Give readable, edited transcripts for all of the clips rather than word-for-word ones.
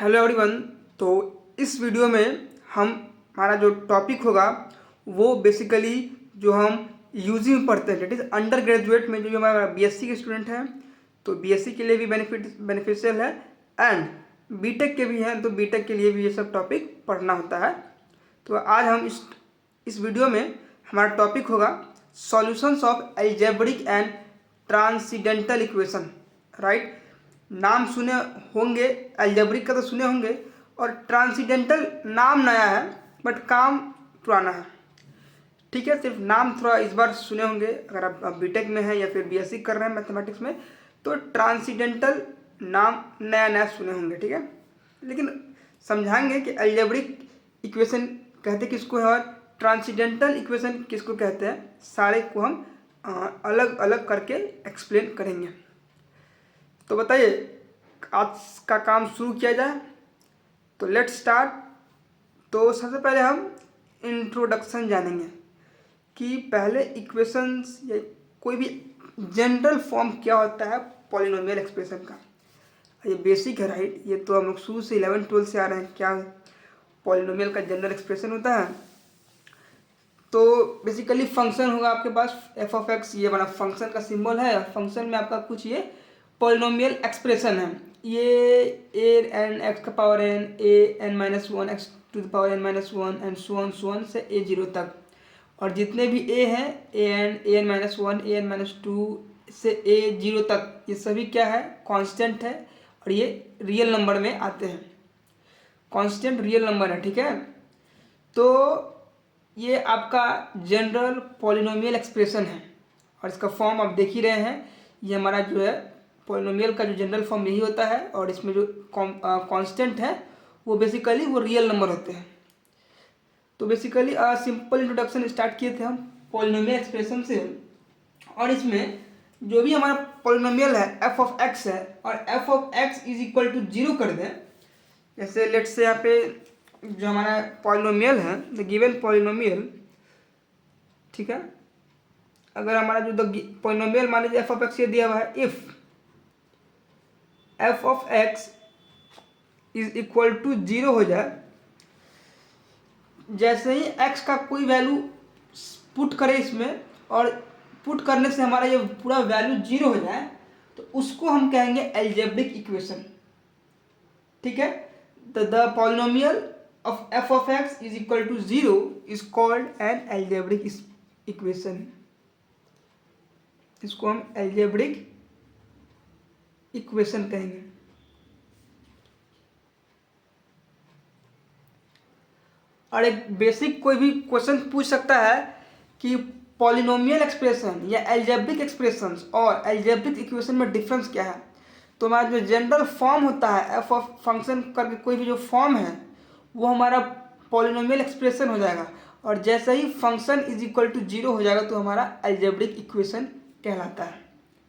Hello everyone. तो इस video में हमारा जो टॉपिक होगा वो बेसिकली जो हम यूजी में पढ़ते हैं, डेट इज़ अंडर ग्रेजुएट में जो हमारा बीएससी के स्टूडेंट हैं तो बीएससी के लिए भी बेनिफिशियल है एंड बीटेक के भी हैं तो बीटेक के लिए भी ये सब टॉपिक पढ़ना होता है। तो आज हम इस वीडियो में हमारा टॉपिक होगा solutions of algebraic and transcendental equation. Right, नाम सुने होंगे, अलजेब्रिक का तो सुने होंगे और ट्रांसेंडेंटल नाम नया है बट काम पुराना है। ठीक है, सिर्फ नाम थोड़ा इस बार सुने होंगे अगर आप बीटेक में हैं या फिर बीएससी कर रहे हैं मैथमेटिक्स में, तो ट्रांसेंडेंटल नाम नया नया सुने होंगे। ठीक है, लेकिन समझाएंगे कि अलजेब्रिक इक्वेशन कहते किसको है और ट्रांसेंडेंटल इक्वेशन किसको कहते हैं, सारे को हम अलग अलग करके एक्सप्लेन करेंगे। तो बताइए आज का काम शुरू किया जाए। तो लेट्स स्टार्ट। तो सबसे पहले हम इंट्रोडक्शन जानेंगे कि पहले इक्वेशंस या कोई भी जनरल फॉर्म क्या होता है पॉलिनोमियल एक्सप्रेशन का। ये बेसिक है, राइट, ये तो हम लोग शुरू से 11-12 से आ रहे हैं क्या पॉलिनोमियल का जनरल एक्सप्रेशन होता है। तो बेसिकली फंक्शन होगा आपके पास एफ ऑफ एक्स, ये बड़ा फंक्शन का सिंबल है। फंक्शन में आपका कुछ ये पॉलिनोमियल एक्सप्रेशन है, ये ए एन एक्स का power n, a n minus one x to the power n minus one and so one से ए जीरो तक। और जितने भी ए हैं a n minus one, a n minus two से ए जीरो तक, ये सभी क्या है, कांस्टेंट है और ये रियल नंबर में आते हैं। कांस्टेंट रियल नंबर है। ठीक है, तो ये आपका जनरल पॉलिनोमियल एक्सप्रेशन है और इसका फॉर्म आप देख ही रहे हैं। ये हमारा जो है पॉलिनोमियल का जो जनरल फॉर्म यही होता है और इसमें जो कांस्टेंट है वो बेसिकली वो रियल नंबर होते हैं। तो बेसिकली सिंपल इंट्रोडक्शन स्टार्ट किए थे हम पॉलिनोमियल एक्सप्रेशन से, और इसमें जो भी हमारा पॉलिनोमियल है एफ ऑफ एक्स है और f of x is equal to zero कर दें। जैसे लेट्स से यहाँ पे जो हमारा पॉलिनोमियल है द गिवन पॉलिनोमियल, ठीक है, अगर हमारा जो द पॉलिनोमियल मान लीजिए एफ ऑफ एक्स ये दिया हुआ है, if f of x is equal to zero हो जाए, जैसे ही एक्स का कोई वैल्यू पुट करे इसमें और पुट करने से हमारा ये पूरा वैल्यू जीरो हो जाए तो उसको हम कहेंगे अलजेब्रिक इक्वेशन। ठीक है, the polynomial of f of x is equal to 0 is called an algebraic equation। इसको हम algebraic equation कहेंगे। और एक बेसिक कोई भी क्वेश्चन पूछ सकता है कि पॉलिनोमियल एक्सप्रेशन या अलजेब्रिक एक्सप्रेशंस और अलजेब्रिक इक्वेशन में डिफरेंस क्या है। तो हमारा जो जनरल फॉर्म होता है एफ ऑफ फंक्शन करके कोई भी जो फॉर्म है वो हमारा पॉलिनोमियल एक्सप्रेशन हो जाएगा, और जैसे ही function is equal to zero हो जाएगा तो हमारा अलजेब्रिक इक्वेशन कहलाता है।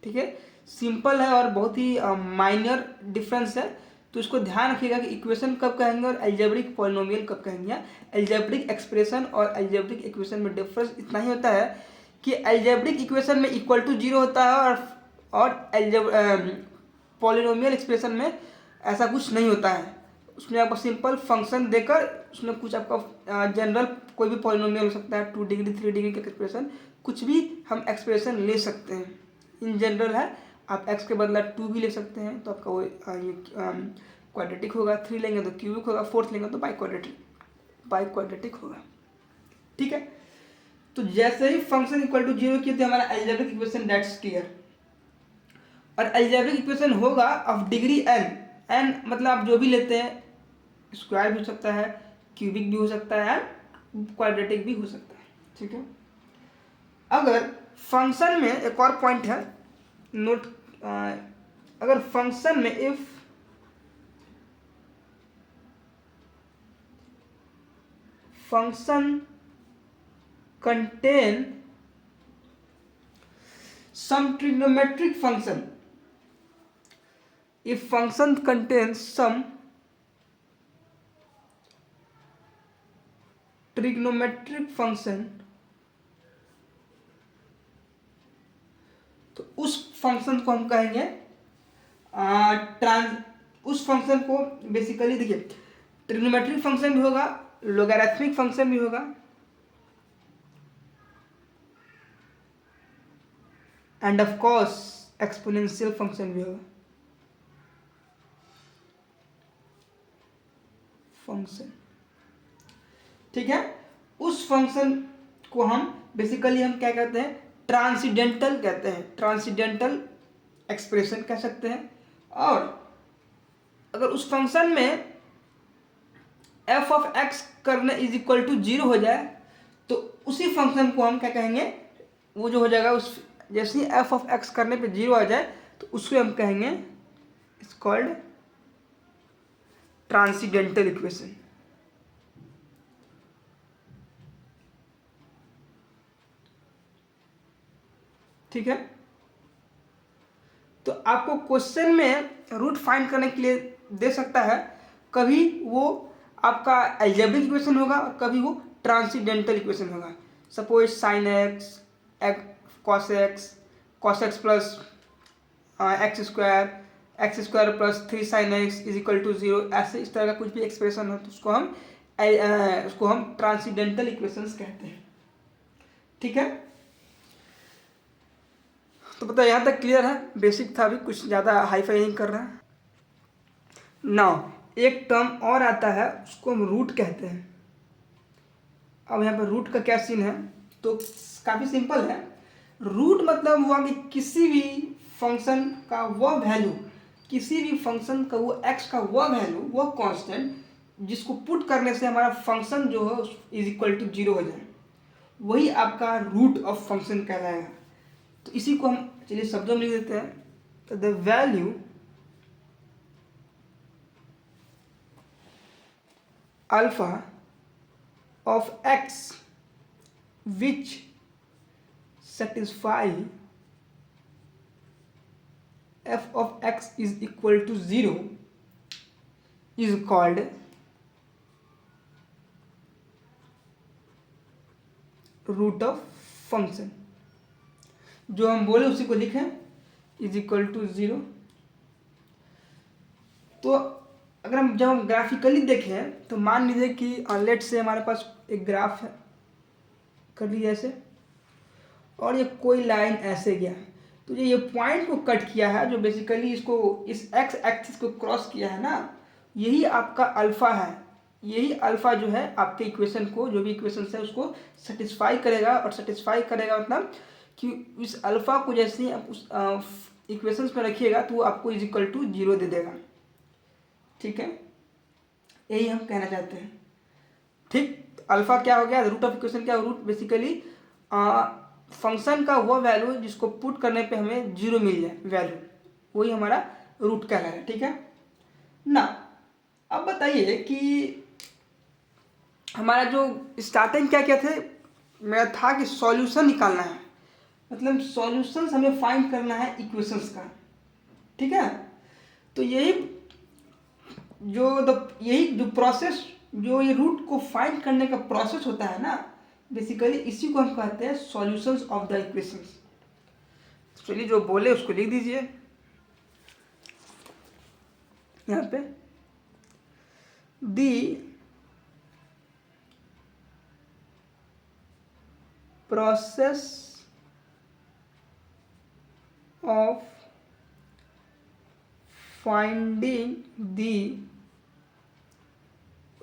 ठीक है, सिंपल है और बहुत ही माइनर डिफरेंस है, तो इसको ध्यान रखिएगा कि इक्वेशन कब कहेंगे और अलजेब्रिक पॉलिनोमियल कब कहेंगे। अलजेब्रिक एक्सप्रेशन और अलजेब्रिक इक्वेशन में डिफरेंस इतना ही होता है कि अलजेब्रिक इक्वेशन में इक्वल टू जीरो होता है और पॉलिनोमियल एक्सप्रेशन में ऐसा कुछ नहीं होता है। उसमें आपको सिंपल फंक्शन देकर उसमें कुछ आपका जनरल कोई भी पॉलिनोमियल हो सकता है, 2 डिग्री 3 डिग्री का एक्सप्रेशन, कुछ भी हम एक्सप्रेशन ले सकते हैं। इन जनरल है, आप x के बदला 2 भी ले सकते हैं तो आपका वो ये क्वाड्रेटिक होगा, 3 लेंगे तो क्यूबिक होगा, 4 लेंगे तो बाई क्वाड्रेटिक होगा। ठीक है, तो जैसे ही फंक्शन इक्वल टू जीरो किए थे हमारा अलजेब्रिक इक्वेशन दैट्स क्लियर। और अलजेब्रिक इक्वेशन होगा ऑफ डिग्री n मतलब आप जो भी लेते हैं, स्क्वायर भी हो सकता है, क्यूबिक भी हो सकता है, क्वाड्रेटिक भी हो सकता है। ठीक है, अगर फंक्शन में एक और पॉइंट है नोट, अगर फंक्शन में if function contain some trigonometric function, if function contains some trigonometric function, तो उस फंक्शन को हम कहेंगे उस फंक्शन को बेसिकली देखिए ट्रिग्नोमेट्रिक फंक्शन भी होगा, लोगैरिथमिक फंक्शन भी होगा end of course exponential function भी होगा। फंक्शन, ठीक है, उस फंक्शन को हम बेसिकली हम क्या कहते हैं, ट्रांसीडेंटल कहते हैं, ट्रांसीडेंटल एक्सप्रेशन कह सकते हैं। और अगर उस फंक्शन में एफ ऑफ एक्स करना इज इक्वल टू 0 हो जाए तो उसी फंक्शन को हम क्या कहेंगे, वो जो हो जाएगा उस जैसे ही एफ ऑफ एक्स करने पे 0 आ जाए तो उसको हम कहेंगे इट्स कॉल्ड ट्रांसीडेंटल इक्वेशन। ठीक है, तो आपको क्वेश्चन में रूट फाइंड करने के लिए दे सकता है, कभी वो आपका अलजेब्रिक इक्वेशन होगा और कभी वो ट्रांसीडेंटल इक्वेशन होगा। Suppose sine x cos x plus x square plus 3 sine x is equal to 0, ऐसे इस तरह का कुछ भी एक्सप्रेशन हो तो उसको हम ट्रांसीडेंटल इक्वेशंस कहते हैं। ठीक है, तो पता यहाँ तक क्लियर है, बेसिक था, अभी कुछ ज़्यादा हाई फाई नहीं कर रहा है। नाउ एक टर्म और आता है, उसको हम रूट कहते हैं। अब यहाँ पर रूट का क्या सीन है, तो काफ़ी सिंपल है। रूट मतलब हुआ कि किसी भी फंक्शन का वह वैल्यू, किसी भी फंक्शन का वो एक्स का वह वैल्यू, वह कांस्टेंट जिसको पुट करने से हमारा फंक्शन जो है इज इक्वल टू 0 हो जाए, वही आपका रूट ऑफ फंक्शन कहलाएगा। तो इसी को हम चलिए शब्दों में लिख देते हैं, तो the value alpha of x which satisfy f of x is equal to 0 is called root of function. जो हम बोले उसी को लिखें, इज इक्वल टू 0। तो अगर हम जब हम ग्राफिकली देखें तो मान लीजिए कि लेट से हमारे पास एक ग्राफ है, कर लीजिए ऐसे, और ये कोई लाइन ऐसे गया, तो ये पॉइंट को कट किया है, जो बेसिकली इसको इस एक्स एक्सिस को क्रॉस किया है ना, यही आपका अल्फा है। यही अल्फा जो है आपके इक्वेशन को, जो भी इक्वेशन है उसको सेटिस्फाई करेगा। और सेटिस्फाई करेगा मतलब कि इस अल्फा को जैसे ही आप उस इक्वेशंस में रखिएगा तो वो आपको इज इक्वल टू 0 दे देगा। ठीक है, यही हम कहना चाहते हैं। ठीक, अल्फा क्या हो गया, रूट ऑफ इक्वेशन क्या, रूट बेसिकली फंक्शन का वो वैल्यू जिसको पुट करने पे हमें 0 मिल जाए वैल्यू, वही हमारा रूट कहलाएगा। ठीक है ना, अब बताइए कि हमारा जो स्टार्टिंग क्या क्या थे, मेरा था कि सॉल्यूशन निकालना है, मतलब सॉल्यूशंस हमें फाइंड करना है इक्वेशंस का। ठीक है, तो यही जो प्रोसेस, जो ये रूट को फाइंड करने का प्रोसेस होता है ना, बेसिकली इसी को हम कहते हैं सॉल्यूशंस ऑफ द इक्वेशंस। चलिए जो बोले उसको लिख दीजिए यहाँ पे, the process of finding the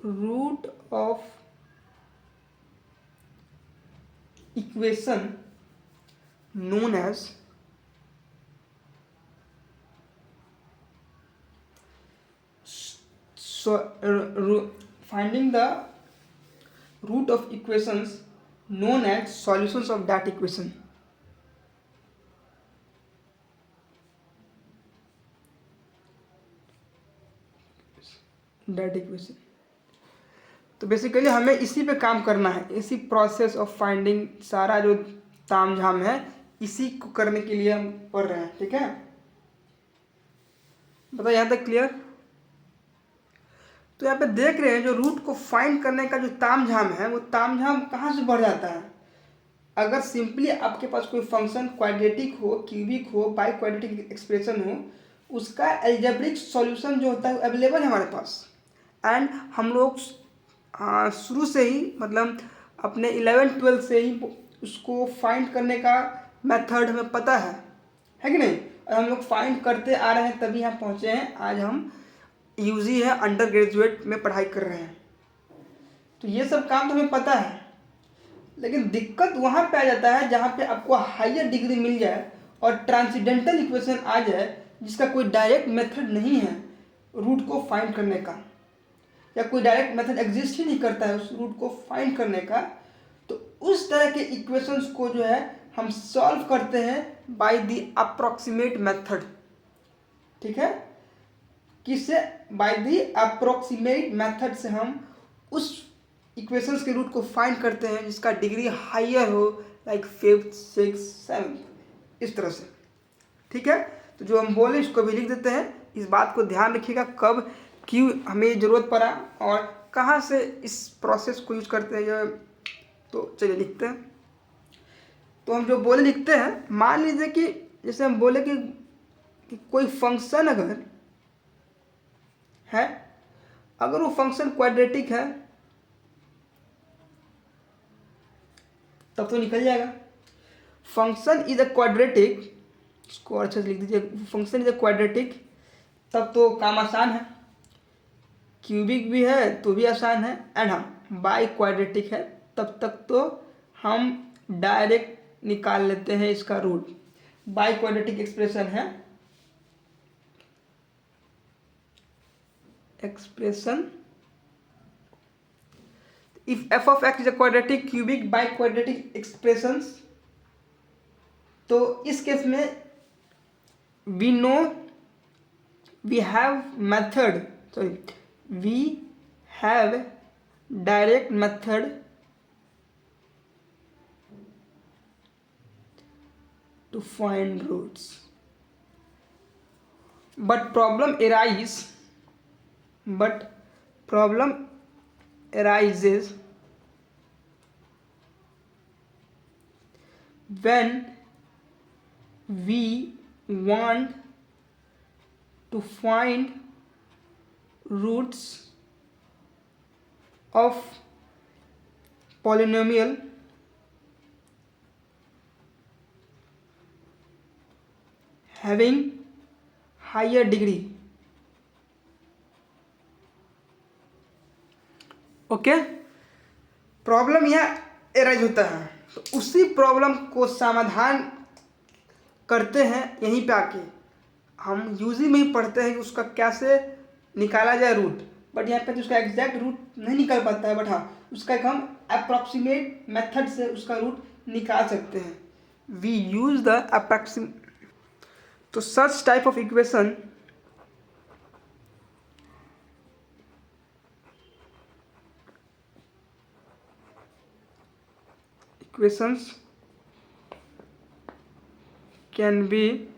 root of equation known as finding the root of equations known as solutions of that equation। that equation, तो बेसिकली हमें इसी पे काम करना है, इसी प्रोसेस ऑफ फाइंडिंग, सारा जो तामझाम है इसी को करने के लिए हम पढ़ रहे हैं। ठीक है, बताइए यहाँ तक क्लियर। तो यहाँ पे देख रहे हैं जो रूट को फाइंड करने का जो तामझाम है, वो तामझाम कहाँ से बढ़ जाता है। अगर सिंपली आपके पास कोई फंक्शन क्वाड्रेटिक हो, क्यूबिक हो, बाई क्वाड्रेटिक एक्सप्रेशन हो, उसका एल्जेब्रिक सॉल्यूशन जो होता है अवेलेबल है हमारे पास। एंड हम लोग शुरू से ही मतलब अपने 11th-12th से ही उसको फाइंड करने का मेथड हमें पता है कि नहीं। और हम लोग फाइंड करते आ रहे हैं तभी यहाँ पहुँचे हैं। आज हम यूजी है अंडर ग्रेजुएट में पढ़ाई कर रहे हैं, तो ये सब काम तो हमें पता है। लेकिन दिक्कत वहाँ पे आ जाता है जहाँ पे आपको हायर डिग्री मिल जाए और ट्रांसीडेंटल इक्वेशन आ जाए जिसका कोई डायरेक्ट मेथड नहीं है रूट को फाइंड करने का, या कोई डायरेक्ट मेथड एग्जिस्ट ही नहीं करता है उस रूट को फाइंड करने का। तो उस तरह के इक्वेशंस को जो है हम सॉल्व करते हैं बाय द अप्रॉक्सीमेट मेथड। ठीक है, किससे? बाय द अप्रॉक्सीमेट मेथड से हम उस इक्वेशंस के रूट को फाइंड करते हैं जिसका डिग्री हायर हो, लाइक 5th, 6th, 7th, इस तरह से। ठीक है, तो जो हम बोले इसको भी लिख देते हैं। इस बात को ध्यान रखिएगा कब क्यों हमें ज़रूरत पड़ा और कहाँ से इस प्रोसेस को यूज करते हैं ये। तो चलिए लिखते हैं। तो हम जो बोले लिखते हैं, मान लीजिए कि जैसे हम बोले कि कोई फंक्शन अगर है, अगर वो फंक्शन क्वाड्रेटिक है तब तो निकल जाएगा। फंक्शन इज अ क्वाड्रेटिक, इसको अच्छे से लिख दीजिए, फंक्शन इज अ क्वाड्रेटिक, तब तो काम आसान है। क्यूबिक भी है तो भी आसान है। एंड हाँ, बाई क्वाड्रेटिक है तब तक तो हम डायरेक्ट निकाल लेते हैं इसका रूट। बाई क्वाड्रेटिक एक्सप्रेशन है, expression if f of x is a quadratic cubic by quadratic expressions, तो इस केस में we know we have method, sorry we have direct method to find roots, but problem arises when we want to find roots of polynomial having higher degree। Okay, problem यहाँ arise होता है, तो उसी problem को समाधान करते हैं यहीं पे आके। हम यूजी में ही पढ़ते हैं कि उसका कैसे निकाला जाए रूट, बट यहाँ पे तो उसका एग्जैक्ट रूट नहीं निकल पाता है, बट हाँ उसका एक हम अप्रॉक्सीमेट मेथड से उसका रूट निकाल सकते हैं। वी यूज द अप्रॉक्सीमेट, तो such type of equation equations can be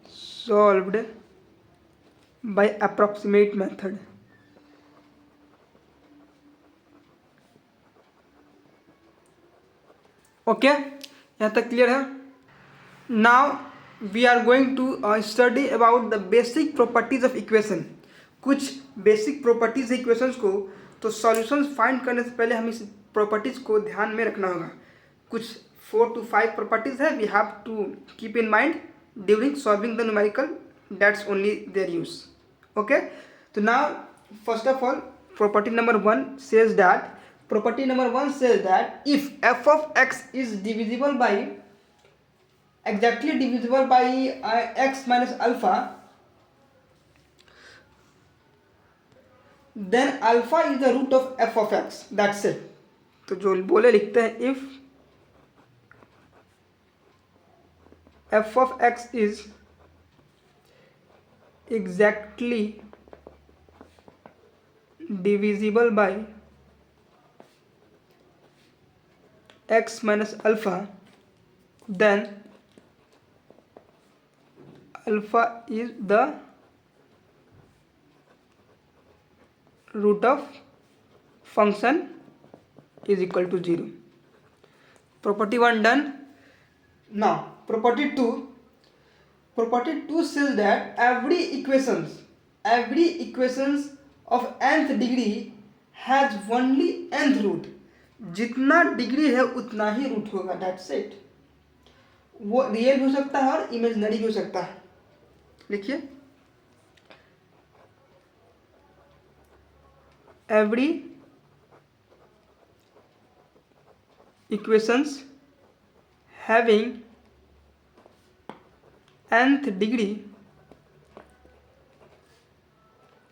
solved by approximate method। Okay, यहाँ तक क्लियर है। Now we are going to study about the basic properties of equation. कुछ बेसिक प्रॉपर्टीज है equations को, तो solutions find करने से पहले हम इस प्रॉपर्टीज को ध्यान में रखना होगा। कुछ 4 to 5 प्रॉपर्टीज है we have to keep in mind during solving the numerical, that's only their use. Okay, so now first of all property number 1 says that if f of x is divisible by exactly divisible by x minus alpha, then alpha is the root of f of x, that's it। तो जो बोले लिखते हैं if f of x is exactly divisible by x minus alpha, then alpha is the root of function is equal to 0। property 1 done। now property 2, property 2 says that every equations of nth degree has only nth root. जितना degree है उतना ही root होगा, that's it. वो real भी हो सकता है और इमेजिनरी भी हो सकता है. लिखिए, every equations having nth degree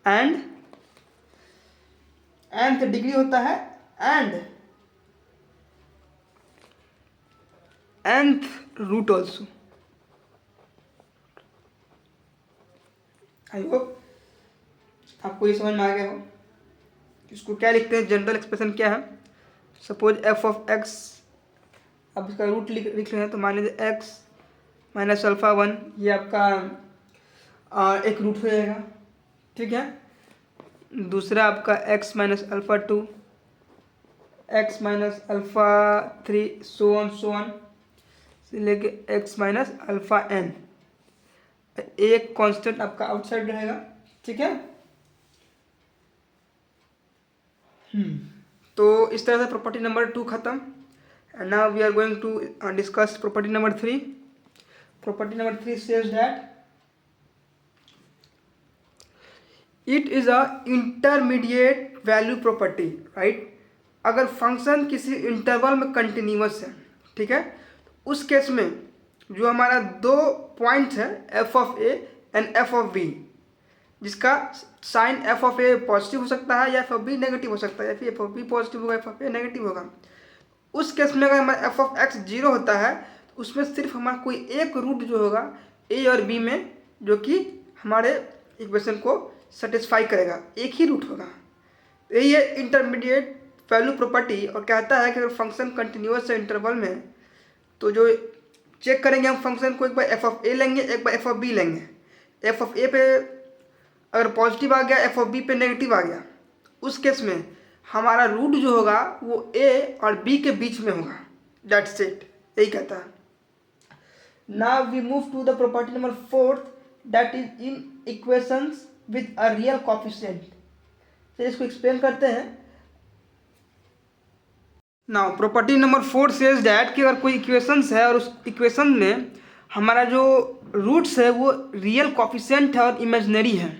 and nth degree होता है and nth root also. I hope आपको ये समझ में आ गया हो. इसको क्या लिखते हैं, जनरल एक्सप्रेशन क्या है. सपोज एफ ऑफ एक्स, अब इसका रूट लिख रहे हैं तो मान लीजिए एक्स माइनस अल्फ़ा 1, ये आपका एक रूट हो जाएगा. ठीक है. दूसरा आपका x minus alpha 2, x minus alpha 3, so on से लेके एक्स माइनस अल्फ़ा एन. एक कांस्टेंट आपका आउटसाइड रहेगा. ठीक है. तो इस तरह से प्रॉपर्टी नंबर 2 खत्म. And now we are going to discuss property number 3. Property number 3 says that it is a intermediate value property. Right. अगर फंक्शन किसी इंटरवल में कंटिन्यूअस है, ठीक है, तो उस केस में जो हमारा दो पॉइंट्स है F of A and F of B, जिसका sign F of A positive हो सकता है या एफ ऑफ बी नेगेटिव हो सकता है, या फिर एफ ऑफ बी पॉजिटिव होगा एफ ऑफ ए नेगेटिव होगा. उस केस में अगर हमारा एफ ऑफ एक्स 0 होता है तो उसमें सिर्फ हमारा कोई एक रूट जो होगा ए और बी में, जो कि हमारे इक्वेशन को सेटिस्फाई करेगा, एक ही रूट होगा. यही है इंटरमीडिएट वैल्यू प्रॉपर्टी. और कहता है कि अगर फंक्शन कंटिन्यूअस है इंटरवल में, तो जो चेक करेंगे हम फंक्शन को, एक बार एफ ऑफ ए लेंगे, एक बार एफ ऑफ बी लेंगे. एफ ऑफ ए पे अगर पॉजिटिव आ गया, एफ ऑफ बी पे नेगेटिव आ गया, उस केस में हमारा रूट जो होगा वो ए और बी के बीच में होगा. That's it. यही कहता है. Now we move to the property number 4, that is in equations with a real coefficient. तो इसको एक्सप्लेन करते हैं. Now property number 4 says that कि अगर कोई इक्वेशंस है और उस इक्वेशन में हमारा जो रूट्स है वो रियल कोएफिशिएंट है और इमेजिनरी है,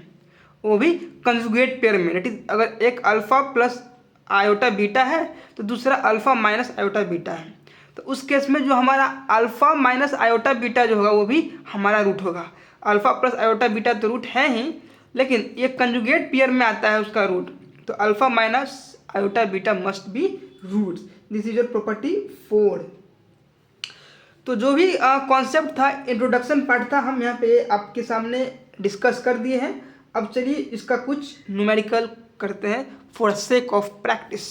वो भी कंजुगेट पेयर में. दैट इज अगर एक अल्फ़ा प्लस आयोटा बीटा है तो दूसरा अल्फ़ा माइनस आयोटा बीटा है, तो उस केस में जो हमारा अल्फ़ा माइनस आयोटा बीटा जो होगा वो भी हमारा रूट होगा. अल्फ़ा प्लस आयोटा बीटा तो रूट है ही, लेकिन ये कंजुगेट पेयर में आता है उसका रूट, तो alpha minus iota beta must be roots. This is your property 4. तो जो भी कॉन्सेप्ट था, इंट्रोडक्शन पार्ट था, हम यहाँ पे आपके सामने डिस्कस कर दिए हैं. अब चलिए इसका कुछ न्यूमेरिकल करते हैं फॉर सेक ऑफ प्रैक्टिस.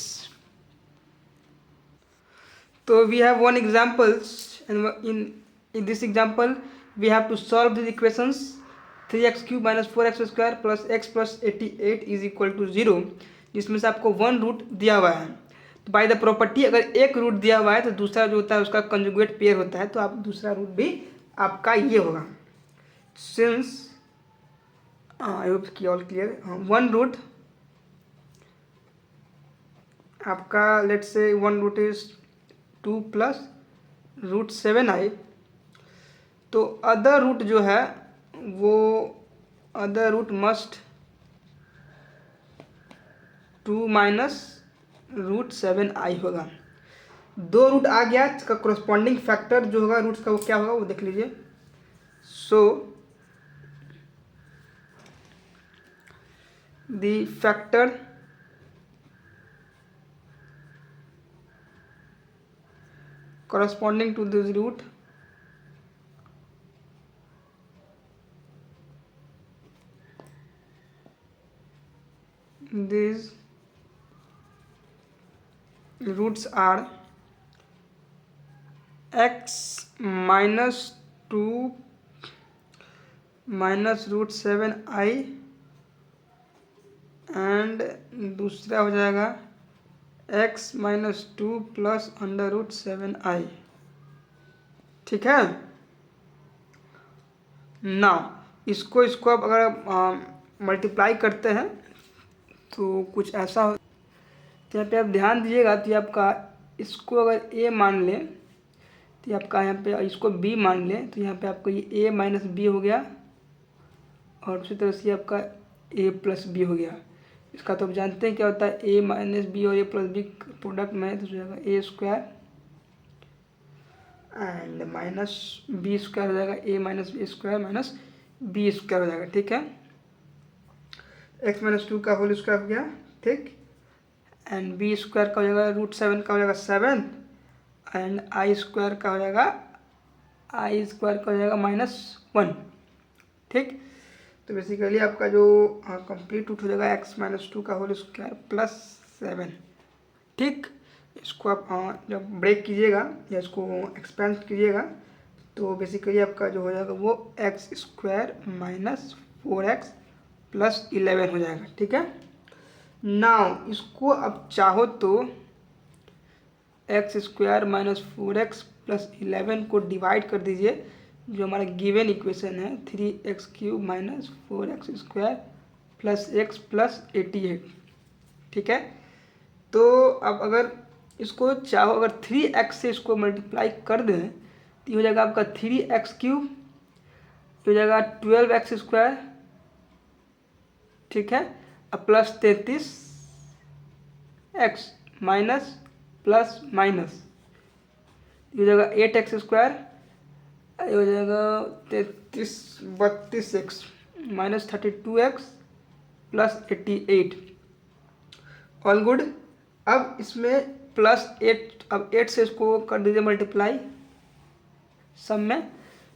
तो we have one examples and in this example we have to solve this equations. 3x³ minus 4x² plus x plus 88 is equal to 0, जिसमें से आपको वन रूट दिया हुआ है. तो बाय द प्रॉपर्टी अगर एक रूट दिया हुआ है तो दूसरा जो होता है उसका कंजुगेट पेयर होता है, तो आप दूसरा रूट भी आपका ये होगा. सिंस आई होप की ऑल क्लियर. वन रूट आपका, let's say one root is 2 plus root 7i. तो अदर रूट जो है वो other root must 2 minus root 7i होगा. दो रूट आ गया, इसका कोरस्पॉन्डिंग फैक्टर जो होगा रूट्स का वो क्या होगा वो देख लीजिए. सो the factor corresponding to this root these roots are x minus 2 minus root 7i and दूसरा हो जाएगा x minus 2 plus under root 7i. ठीक है. नाउ इसको अब अगर मल्टीप्लाई करते हैं तो कुछ ऐसा हो। तो यहाँ पे आप ध्यान दीजिएगा, तो ये आपका इसको अगर a मान लें तो ये आपका यहाँ पे इसको b मान लें तो यहाँ पे आपका ये a माइनस बी हो गया, और उसी तरह से आपका a प्लस बी हो गया। इसका तो आप जानते हैं क्या होता है, a माइनस बी और a प्लस बी प्रोडक्ट में तो हो जाएगा a square and minus B square हो जाएगा, a minus B square minus B square हो जाएगा। ठीक है, x माइनस 2 का होल स्क्वायर हो गया। ठीक, एंड बी स्क्वायर का हो जाएगा √7 का हो जाएगा 7 एंड आई स्क्वायर का हो जाएगा -1। ठीक, तो बेसिकली आपका जो कंप्लीट रूट हो जाएगा x माइनस 2 का होल स्क्वायर प्लस 7। ठीक, इसको आप जब ब्रेक कीजिएगा या इसको एक्सपेंड कीजिएगा तो बेसिकली आपका जो हो जाएगा वो x square minus 4x plus 11 हो जाएगा। ठीक है, नाउ इसको अब चाहो तो x square minus 4x plus 11 को डिवाइड कर दीजिए, जो हमारा गिवन इक्वेशन है 3x³ minus 4x square plus x plus 88। ठीक है, तो अब अगर इसको चाहो अगर 3x से इसको मल्टीप्लाई कर दें तो ये हो जाएगा आपका 3x³ हो जाएगा 12x स्क्वायर। ठीक है, अब plus 33x minus plus minus ये हो जाएगा 8x स्क्वायर, ये हो जाएगा 32x minus 32x plus 88। All good. अब इसमें प्लस 8, अब 8 से इसको कर दीजिए मल्टीप्लाई सम में,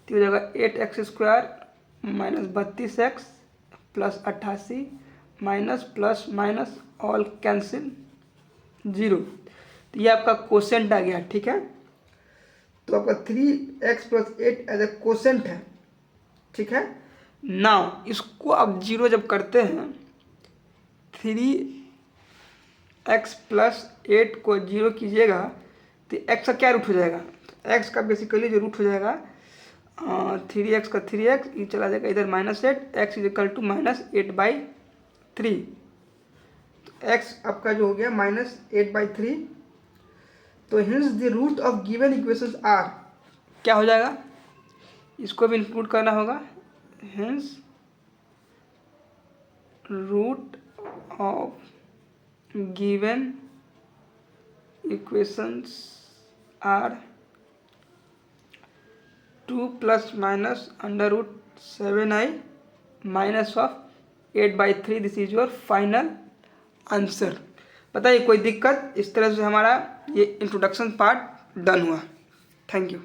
तो हो जाएगा 8x square minus 32x plus 88 minus plus minus all cancel 0। तो ये आपका कोसेंट आ गया। ठीक है, तो आपका 3x plus 8 as a quotient है। ठीक है, नाउ इसको आप 0 जब करते हैं 3x प्लस 8 को 0 कीजिएगा तो x का क्या रूट हो जाएगा, तो x का बेसिकली जो रूट हो जाएगा 3x का 3x, ये चला जाएगा इधर -8, x इज इक्वल टू -8/3। तो x आपका जो हो गया -8/3। तो hence the root of given equations are, क्या हो जाएगा, इसको भी इंक्लूड करना होगा। Hence root of given equations are 2 + -√7i minus of 8/3। This is your final answer. बताइए कोई दिक्कत? इस तरह से हमारा ये इंट्रोडक्शन पार्ट डन हुआ। Thank you.